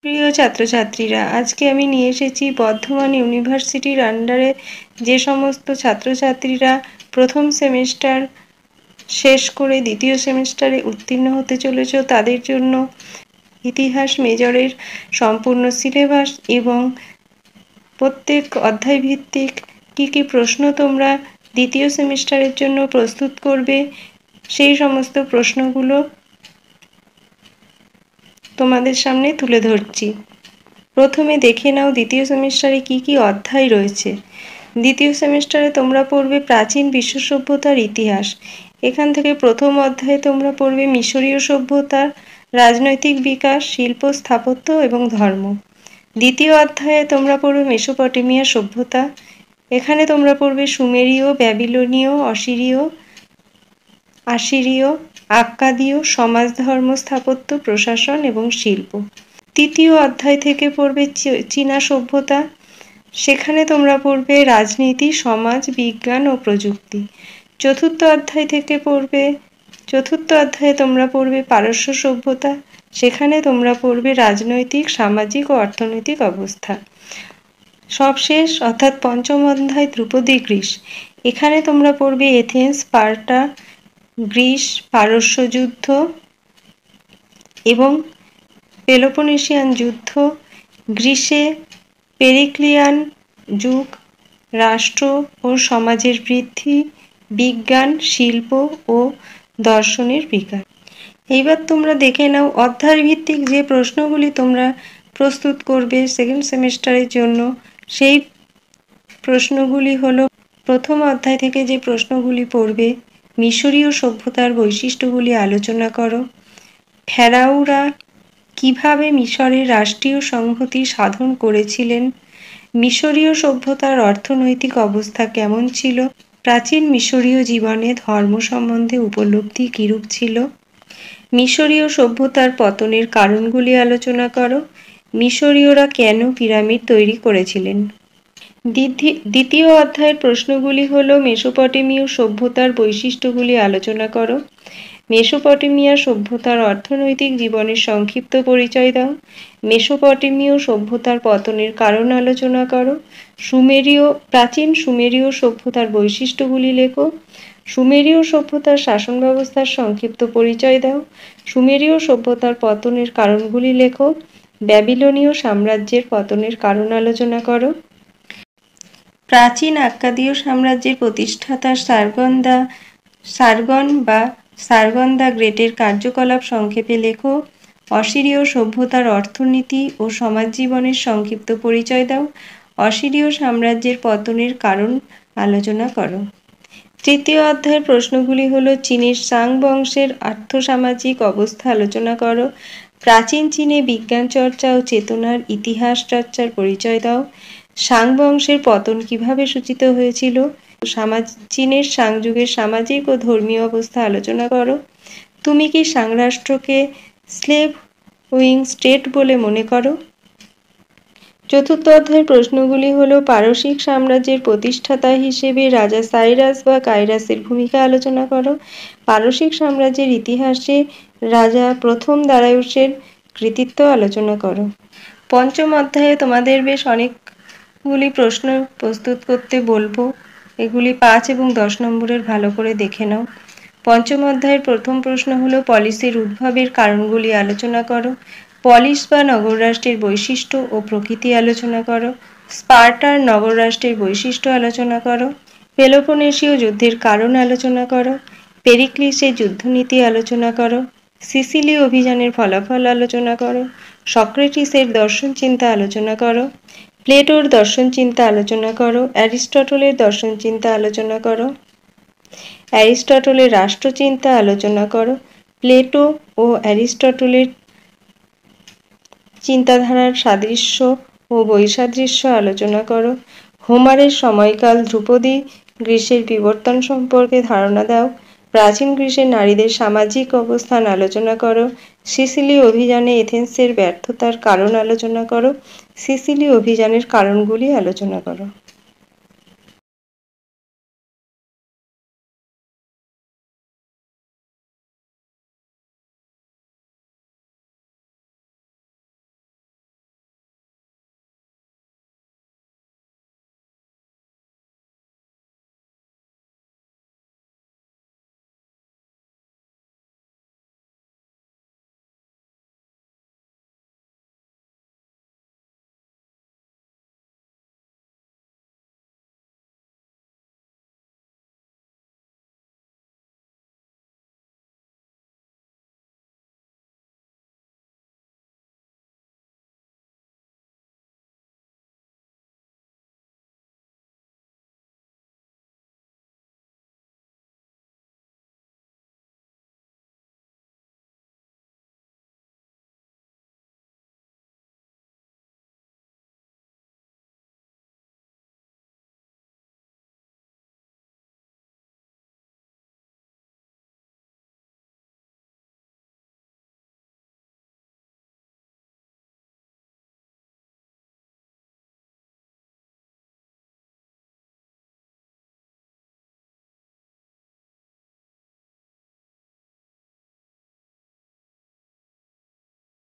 প্রিয় ছাত্রছাত্রীরা, আজকে আমি নিয়ে এসেছি বর্ধমান ইউনিভার্সিটির আন্ডারে যে সমস্ত ছাত্রছাত্রীরা প্রথম সেমিস্টার শেষ করে দ্বিতীয় সেমিস্টারে উত্তীর্ণ হতে চলেছ তাদের জন্য ইতিহাস মেজরের সম্পূর্ণ সিলেবাস এবং প্রত্যেক অধ্যায় ভিত্তিক কী প্রশ্ন তোমরা দ্বিতীয় সেমিস্টারের জন্য প্রস্তুত করবে সেই সমস্ত প্রশ্নগুলো তোমাদের সামনে তুলে ধরছি। প্রথমে দেখে নাও দ্বিতীয় সেমিস্টারে কি অধ্যায় রয়েছে। দ্বিতীয় সেমিস্টারে তোমরা পড়বে প্রাচীন বিশ্ব সভ্যতার ইতিহাস। এখান থেকে প্রথম অধ্যায়ে তোমরা পড়বে মিশরীয় সভ্যতার রাজনৈতিক বিকাশ, শিল্প, স্থাপত্য এবং ধর্ম। দ্বিতীয় অধ্যায়ে তোমরা পড়বে মেসোপটেমিয়া সভ্যতা। এখানে তোমরা পড়বে সুমেরীয়, ব্যাবিলনীয়, আসিরীয়, আক্কাদীয়, সমাজ, ধর্ম, স্থাপত্য, প্রশাসন এবং শিল্প। তৃতীয় অধ্যায় থেকে পড়বে চীনা সভ্যতা। সেখানে তোমরা পড়বে রাজনীতি, সমাজ, বিজ্ঞান ও প্রযুক্তি। চতুর্থ অধ্যায়ে তোমরা পড়বে পারস্য সভ্যতা। সেখানে তোমরা পড়বে রাজনৈতিক, সামাজিক ও অর্থনৈতিক অবস্থা। সবশেষ অর্থাৎ পঞ্চম অধ্যায় ধ্রুপদী গ্রিস। এখানে তোমরা পড়বে এথেন্স, স্পার্টা, গ্রিস, পারস্য যুদ্ধ এবং পেলোপনেশিয়ান যুদ্ধ, গ্রিসে পেরিক্লিয়ান যুগ, রাষ্ট্র ও সমাজের বৃদ্ধি, বিজ্ঞান, শিল্প ও দর্শনের বিকাশ। এইবার তোমরা দেখে নাও অধ্যায় ভিত্তিক যে প্রশ্নগুলি তোমরা প্রস্তুত করবে সেকেন্ড সেমিস্টারের জন্য। সেই প্রশ্নগুলি হলো, প্রথম অধ্যায় থেকে যে প্রশ্নগুলি পড়বে, মিশরীয় সভ্যতার বৈশিষ্ট্যগুলি আলোচনা করো। ফেরাওরা কিভাবে মিশরের রাষ্ট্রীয় সংহতি সাধন করেছিলেন? মিশরীয় সভ্যতার অর্থনৈতিক অবস্থা কেমন ছিল? প্রাচীন মিশরীয় জীবনে ধর্ম সম্বন্ধে উপলব্ধি কিরূপ ছিল? মিশরীয় সভ্যতার পতনের কারণগুলি আলোচনা করো। মিশরীয়রা কেন পিরামিড তৈরি করেছিলেন? দ্বিতীয় অধ্যায়ের প্রশ্নগুলি হল, মেসোপটেমীয় সভ্যতার বৈশিষ্ট্যগুলি আলোচনা করো। মেসোপটেমিয়া সভ্যতার অর্থনৈতিক জীবনের সংক্ষিপ্ত পরিচয় দাও। মেসোপটেমীয় সভ্যতার পতনের কারণ আলোচনা করো। প্রাচীন সুমেরীয় সভ্যতার বৈশিষ্ট্যগুলি লেখো। সুমেরীয় সভ্যতার শাসন ব্যবস্থার সংক্ষিপ্ত পরিচয় দাও। সুমেরীয় সভ্যতার পতনের কারণগুলি লেখো। ব্যাবিলনীয় সাম্রাজ্যের পতনের কারণ আলোচনা করো। প্রাচীন আক্কাদীয় সাম্রাজ্যের প্রতিষ্ঠাতা সার্গন দ্য গ্রেটের কার্যকলাপ সংক্ষেপে লেখো। অসিরীয় সভ্যতার অর্থনীতি ও সমাজ জীবনের সংক্ষিপ্ত পরিচয় দাও। অসিরীয় সাম্রাজ্যের পতনের কারণ আলোচনা করো। তৃতীয় অধ্যায়ের প্রশ্নগুলি হল, চীনের সাং বংশের আর্থসামাজিক অবস্থা আলোচনা করো। প্রাচীন চীনে বিজ্ঞান চর্চা ও চেতনার ইতিহাস চর্চার পরিচয় দাও। সাং বংশের পতন কিভাবে সূচিত হয়েছিল? চীনের সাং যুগের সামাজিক ও ধর্মীয় অবস্থা আলোচনা করো। তুমি কি সাং রাষ্ট্রকে স্লেভ উইং স্টেট বলে মনে করো? চতুর্থ অধ্যায়ের প্রশ্নগুলি হল, পারসিক সাম্রাজ্যের প্রতিষ্ঠাতা হিসেবে রাজা সাইরাস বা কাইরাসের ভূমিকা আলোচনা করো। পারসিক সাম্রাজ্যের ইতিহাসে রাজা প্রথম দারায়ুসের কৃতিত্ব আলোচনা করো। পঞ্চম অধ্যায়ে তোমাদের বেশ অনেকগুলি প্রশ্ন প্রস্তুত করতে বলবো। এগুলি 5 এবং 10 নম্বরের ভালো করে দেখে নাও। পঞ্চম অধ্যায়ের প্রথম প্রশ্ন হলো, পলিসের উদ্ভবের কারণগুলি আলোচনা করো। পলিস বা নগররাষ্ট্রের বৈশিষ্ট্য ও প্রকৃতি আলোচনা করো। স্পার্টার নগররাষ্ট্রের বৈশিষ্ট্য আলোচনা করো। পেলোপনেশীয় যুদ্ধের কারণ আলোচনা করো। পেরিক্লিসের যুদ্ধনীতি আলোচনা করো। সিসিলি অভিযানের ফলাফল আলোচনা করো। সক্রেটিসের দর্শন চিন্তা আলোচনা করো। প্লেটোর দর্শন চিন্তা আলোচনা করো। অ্যারিস্টটলের দর্শন চিন্তা আলোচনা করো। অ্যারিস্টটলের রাষ্ট্রচিন্তা আলোচনা করো। প্লেটো ও অ্যারিস্টটলের চিন্তাধারার সাদৃশ্য ও বৈসাদৃশ্য আলোচনা করো। হোমারের সময়কাল ধ্রুপদী গ্রীসের বিবর্তন সম্পর্কে ধারণা দাও। প্রাচীন গ্রীসের নারীদের সামাজিক অবস্থান আলোচনা করো। সিসিলি অভিযানে এথেন্সের ব্যর্থতার কারণ আলোচনা করো। সিসিলি অভিযানের কারণগুলি আলোচনা করো।